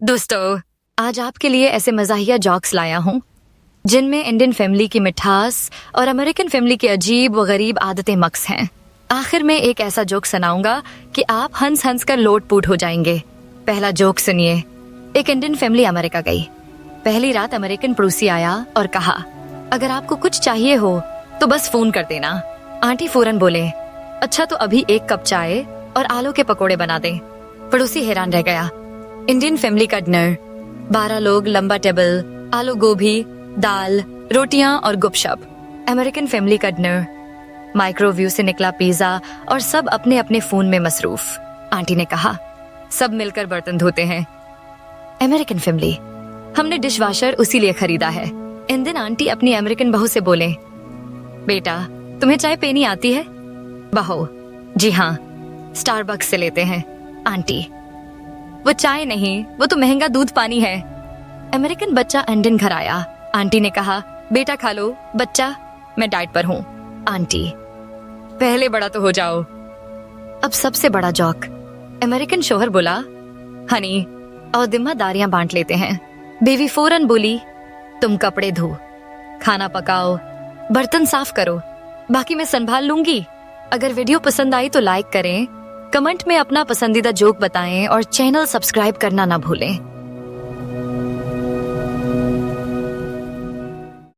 दोस्तों, आज आपके लिए ऐसे मज़ाहिया जोक्स लाया हूँ जिनमें इंडियन फैमिली की मिठास और अमेरिकन फैमिली की अजीब व गरीब आदतें मक्स हैं। आखिर में एक ऐसा जोक सुनाऊंगा कि आप हंस हंस कर लोट-पोट हो जाएंगे। पहला जोक सुनिए। एक इंडियन फैमिली अमेरिका गई। पहली रात अमेरिकन पड़ोसी आया और कहा, अगर आपको कुछ चाहिए हो तो बस फोन कर देना। आंटी फौरन बोले, अच्छा तो अभी 1 कप चाय और आलू के पकोड़े बना दें। पड़ोसी हैरान रह गया। इंडियन फैमिली का डिनर, 12 लोग, लंबा टेबल, आलू गोभी, दाल, रोटियां और गुपशप। अमेरिकन फैमिली का डिनर, माइक्रोवेव से निकला पिज्जा और सब अपने अपने फोन में मसरूफ। आंटी ने कहा, सब मिलकर बर्तन धोते हैं। अमेरिकन फैमिली, हमने डिश वॉशर उसी लिए खरीदा है। इंडियन आंटी अपनी अमेरिकन बहू से बोले, बेटा तुम्हें चाय पीनी आती है? बहू, जी हाँ, स्टारबक्स से लेते हैं। आंटी, वो चाय नहीं, वो तो महंगा दूध पानी है। अमेरिकन बच्चा इंडियन घर आया। आंटी ने कहा, बेटा खा लो। बच्चा, मैं डाइट पर हूँ। आंटी, पहले बड़ा तो हो जाओ। अब सबसे बड़ा जोक। अमेरिकन शोहर बोला, हनी और जिम्मेदारियां बांट लेते हैं। बीवी फौरन बोली, तुम कपड़े धो, खाना पकाओ, बर्तन साफ करो, बाकी मैं संभाल लूंगी। अगर वीडियो पसंद आई तो लाइक करें, कमेंट में अपना पसंदीदा जोक बताएं और चैनल सब्सक्राइब करना ना भूलें।